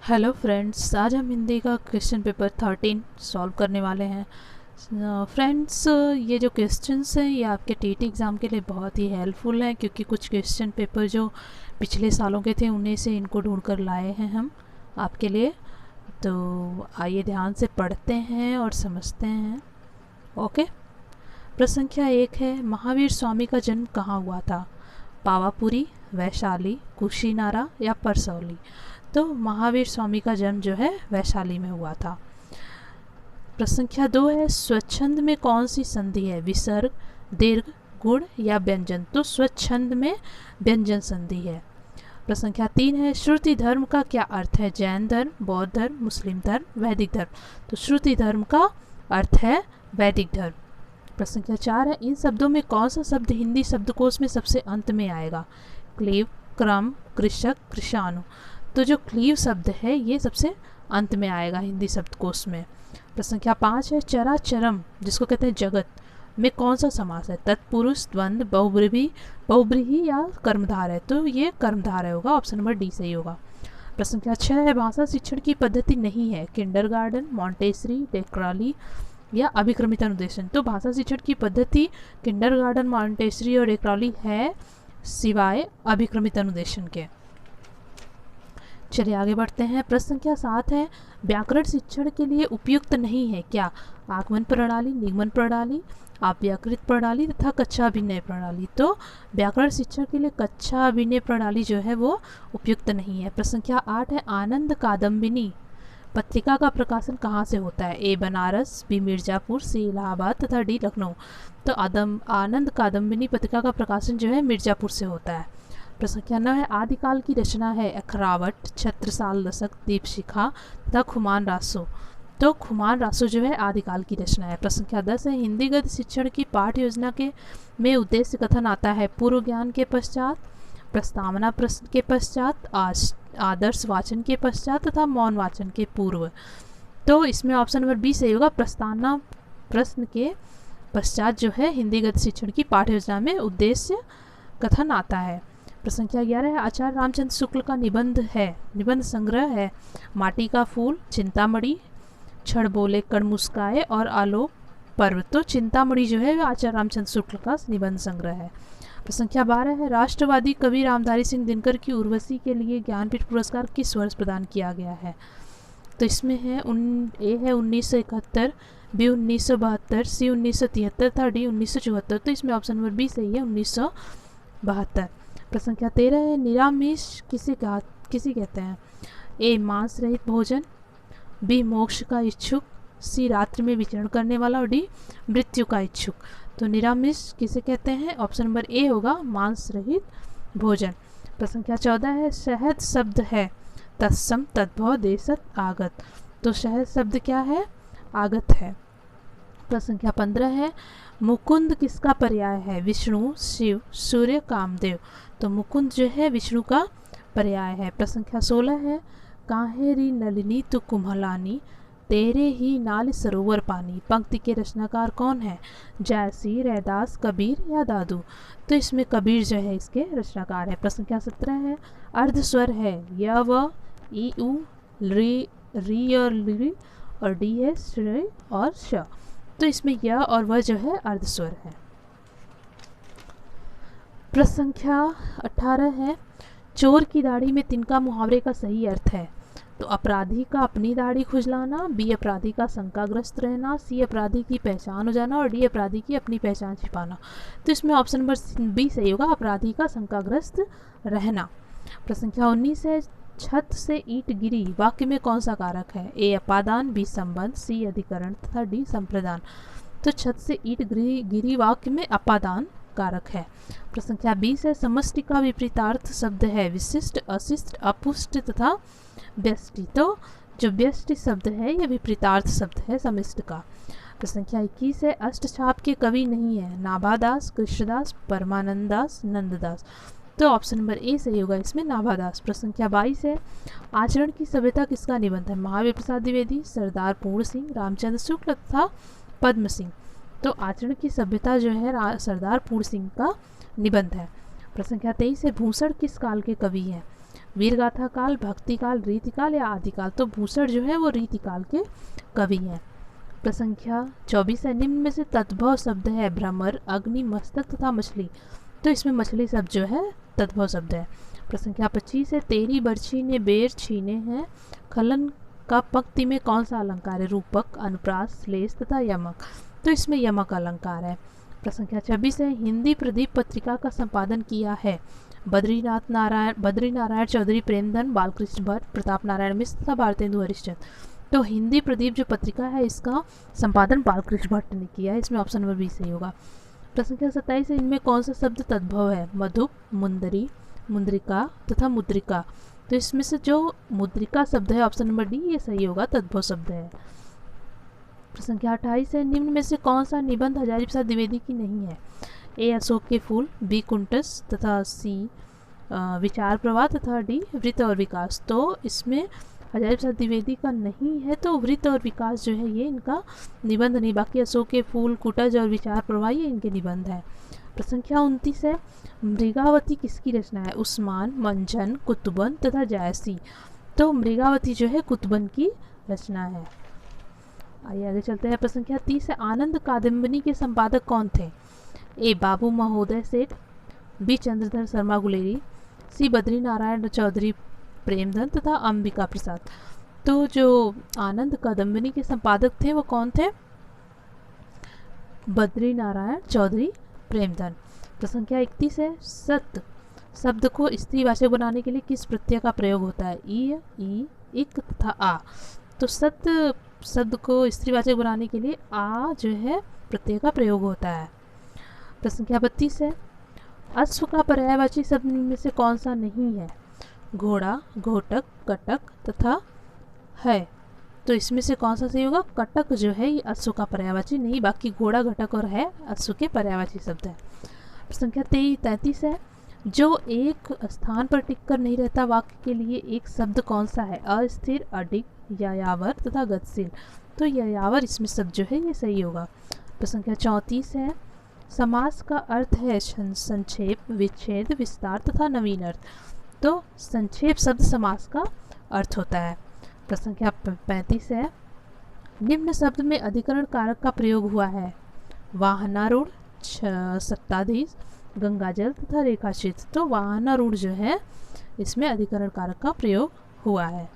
Hello friends, आज हम हिंदी का क्वेश्चन पेपर 13 सॉल्व करने वाले हैं। फ्रेंड्स, ये जो क्वेश्चंस हैं ये आपके टीटी एग्ज़ाम के लिए बहुत ही हेल्पफुल हैं, क्योंकि कुछ क्वेश्चन पेपर जो पिछले सालों के थे उन्हीं से इनको ढूंढ कर लाए हैं हम आपके लिए। तो आइए ध्यान से पढ़ते हैं और समझते हैं। ओके, प्रश्न संख्या 1 है, महावीर स्वामी का जन्म कहाँ हुआ था? पावापुरी, वैशाली, कुशीनारा या परसौली? तो महावीर स्वामी का जन्म जो है वैशाली में हुआ था। प्रश्न संख्या 2 है, स्वच्छंद में कौन सी संधि है? विसर्ग, दीर्घ, गुण या व्यंजन? तो स्वच्छंद में व्यंजन संधि है। प्रश्न संख्या 3 है, श्रुति धर्म का क्या अर्थ है? जैन धर्म, बौद्ध धर्म, मुस्लिम धर्म, वैदिक धर्म? तो श्रुति धर्म का अर्थ है वैदिक धर्म। प्रश्न संख्या 4 है, इन शब्दों में कौन सा शब्द हिंदी शब्दकोश में सबसे अंत में आएगा? क्लीव, क्रम, कृषक, कृषाणु? तो जो क्लीव शब्द है ये सबसे अंत में आएगा हिंदी शब्दकोश में। प्रश्न संख्या 5 है, चराचरम जिसको कहते हैं जगत में कौन सा समास है? तत्पुरुष, द्वंद्व, बहुब्रीहि या कर्मधारय है? तो ये कर्मधारय होगा, ऑप्शन नंबर डी सही होगा। प्रश्न संख्या 6 है, भाषा शिक्षण की पद्धति नहीं है? किंडरगार्टन, मॉन्टेसरी, टेक्राली या अभिक्रमित अनुदेशन? तो भाषा शिक्षण की पद्धति किंडरगार्टन, मॉन्टेसरी और टेक्राली है, सिवाय अभिक्रमित अनुदेशन के। चलिए आगे बढ़ते हैं। प्रश्न संख्या 7 है, व्याकरण शिक्षण के लिए उपयुक्त नहीं है क्या? आगमन प्रणाली, निगमन प्रणाली, अव्याकृत प्रणाली तथा कक्षा अभिनय प्रणाली? तो व्याकरण शिक्षण के लिए कक्षा अभिनय प्रणाली जो है वो उपयुक्त नहीं है। प्रश्न संख्या 8 है, आनंद कादम्बिनी पत्रिका का प्रकाशन कहाँ से होता है? ए बनारस, बी मिर्ज़ापुर, सी इलाहाबाद तथा डी लखनऊ? तो आनंद कादम्बिनी पत्रिका का प्रकाशन जो है मिर्ज़ापुर से होता है। प्रश्न संख्या 9 है, आदिकाल की रचना है? अखरावट, छत्रसाल दशक, दीपशिखा तथा खुमान रासो? तो खुमान रासो जो है आदिकाल की रचना है। प्रश्न संख्या 10 है, हिंदी गद्य शिक्षण की पाठ्य योजना के में उद्देश्य कथन आता है? पूर्व ज्ञान के पश्चात, प्रस्तावना प्रश्न के पश्चात, आदर्श वाचन के पश्चात तथा मौन वाचन के पूर्व? तो इसमें ऑप्शन नंबर बी सही होगा, प्रस्तावना प्रश्न के पश्चात जो है हिंदी गद्य शिक्षण की पाठ्य योजना में उद्देश्य कथन आता है। प्रश्न संख्या 11 है, आचार्य रामचंद्र शुक्ल का निबंध संग्रह है? माटी का फूल, चिंतामणि, क्षण बोले कण मुस्काए और आलोक पर्व? तो चिंतामणि जो है आचार्य रामचंद्र शुक्ल का निबंध संग्रह है। प्रश्न संख्या 12 है, राष्ट्रवादी कवि रामधारी सिंह दिनकर की उर्वशी के लिए ज्ञानपीठ पुरस्कार किस वर्ष प्रदान किया गया है? तो इसमें है ए है 1971, बी 1972, सी 1973 तथा डी 1974? तो इसमें ऑप्शन नंबर बी सही है, 1972। प्रश्न संख्या 13 है, निरामिष किसे कहते हैं? ए मांस रहित भोजन, बी मोक्ष का इच्छुक, सी रात्रि में विचरण करने वाला और डी मृत्यु का इच्छुक? तो निरामिष किसे कहते हैं? ऑप्शन नंबर ए होगा, मांस रहित भोजन। प्रश्न संख्या 14 है, शहद शब्द है? तत्सम, तद्भव, देशत, आगत? तो शहद शब्द क्या है? आगत है। प्रश्न संख्या 15 है, मुकुंद किसका पर्याय है? विष्णु, शिव, सूर्य, कामदेव? तो मुकुंद जो है विष्णु का पर्याय है। प्रश्न संख्या 16 है, काहेरी नलिनी तु कुम्हलानी, तेरे ही नाल सरोवर पानी? पंक्ति के रचनाकार कौन है? जयसी, रैदास, कबीर या दादू? तो इसमें कबीर जो है इसके रचनाकार है। प्रश्न संख्या 17 है, अर्ध स्वर है? य, व, ई, उ, री और ली और डी है श्री और श? तो इसमें य और वह जो है अर्ध स्वर है। प्रश्न संख्या 18 है, चोर की दाढ़ी में तिनका मुहावरे का सही अर्थ है? तो अपराधी का अपनी दाढ़ी खुजलाना, बी अपराधी का शंकाग्रस्त रहना, सी अपराधी की पहचान हो जाना और डी अपराधी की अपनी पहचान छिपाना? तो इसमें ऑप्शन नंबर बी सही होगा, अपराधी का शंकाग्रस्त रहना। प्रश्न संख्या 19 है, छत से ईंट गिरी वाक्य में कौन सा कारक है? ए अपादान, बी संबंध, सी अधिकरण तथा डी संप्रदान? तो छत से ईंट गिरी वाक्य में अपादान कारक है। प्रश्न संख्या 20 है, समष्टि का विपरीतार्थ शब्द है? विशिष्ट, अशिष्ट, अपुष्ट तथा व्यष्टि? तो जो व्यष्टि शब्द है यह विपरीतार्थ शब्द है समष्टि का। प्रश्न संख्या 21 है, अष्टछाप के कवि नहीं है? नाभादास, कृष्णदास, परमानंदास, नंददास? तो ऑप्शन नंबर ए सही होगा इसमें, नाभादास। प्रश्न संख्या 22 है, आचरण की सभ्यता किसका निबंध है? महावीर प्रसाद द्विवेदी, सरदार पूर्ण सिंह, रामचंद्र शुक्ल तथा पद्म सिंह? तो आचरण की सभ्यता जो है सरदार पूर्ण सिंह का निबंध है। प्रश्न संख्या 23 है, भूषण किस काल के कवि हैं? वीरगाथा काल, भक्ति काल, रीतिकाल या आदिकाल। तो भूषण जो है वो रीतिकाल के कवि हैं। प्रश्न संख्या 24 है, निम्न में से तद्भव शब्द है भ्रमर, अग्नि, मस्तक तथा मछली। तो इसमें मछली शब्द जो है तद्भव शब्द है। प्रश्न संख्या 25 है, तेरी बर्छी ने बेर छीने हैं, खलन का पंक्ति में कौन सा अलंकार है? रूपक, अनुप्रास, श्लेष तथा यमक। तो इसमें यमक अलंकार है। प्रश्न संख्या 26 है, हिंदी प्रदीप पत्रिका का संपादन किया है बद्रीनारायण चौधरी, प्रेमधन, बालकृष्ण भट्ट, प्रताप नारायण मिश्र तथा भारतेंदु हरिश्चंद्र। तो हिंदी प्रदीप जो पत्रिका है इसका संपादन बालकृष्ण भट्ट ने किया है। इसमें ऑप्शन नंबर बी सही होगा। प्रश्न संख्या 27 है, इनमें कौन सा शब्द तद्भव है? मधुप, मुंदरी, मुद्रिका तथा मुद्रिका। तो इसमें से जो मुद्रिका शब्द है ऑप्शन नंबर डी ये सही होगा, तद्भव शब्द है। प्रश्न संख्या 28 है, निम्न में से कौन सा निबंध हजारी प्रसाद द्विवेदी की नहीं है? ए अशोक के फूल, बी कुंटस तथा सी विचार प्रवाह तथा डी वृत्त और विकास। तो इसमें हजारी प्रसाद द्विवेदी का नहीं है, तो वृत्त और विकास जो है ये इनका निबंध नहीं, बाकी अशोक के फूल, कुटज और विचार प्रवाह ये इनके निबंध है। प्रश्न संख्या 29 है, मृगावती किसकी रचना है? उस्मान, मंजन, कुतुबन तथा जायसी। तो मृगावती जो है कुतुबन की रचना है। आइए आगे चलते हैं। प्रश्न संख्या 30 है, आनंद कादम्बिनी के संपादक कौन थे? ए बाबू महोदय सेठ, बी चंद्रधर शर्मा गुलेरी, सी बद्री नारायण चौधरी प्रेमधन तथा अंबिका प्रसाद। तो जो आनंद कादम्बिनी के संपादक थे वो कौन थे? बद्री नारायण चौधरी प्रेमधन। प्रश्न संख्या 31 है, सत शब्द को स्त्रीवाचक बनाने के लिए किस प्रत्यय का प्रयोग होता है? ई, इक तथा आ। तो सत शब्द को स्त्रीवाचक बनाने के लिए आ जो है प्रत्यय का प्रयोग होता है। प्रश्न संख्या 32 है, अश्व का पर्यायवाची शब्द में से कौन सा नहीं है? घोड़ा, घोटक, कटक तथा है। तो इसमें से कौन सा सही होगा? कटक जो है ये अश्व का पर्यायवाची नहीं, बाकी घोड़ा, घटक और है अश्व के पर्यायवाची शब्द है। संख्या 33 है, जो एक स्थान पर टिककर नहीं रहता वाक्य के लिए एक शब्द कौन सा है? अस्थिर, अडिग, यायावर तथा गतिशील। तो यायावर इसमें शब्द जो है ये सही होगा। संख्या 34 है, समास का अर्थ है संक्षेप, विच्छेद, विस्तार तथा नवीन अर्थ। तो संक्षेप शब्द समास का अर्थ होता है। संख्या 35 है, निम्न शब्द में अधिकरण कारक का प्रयोग हुआ है? वाहनारूढ़, सत्ताधीश, गंगाजल तथा रेखाचित्र। तो वाहनारूढ़ जो है इसमें अधिकरण कारक का प्रयोग हुआ है।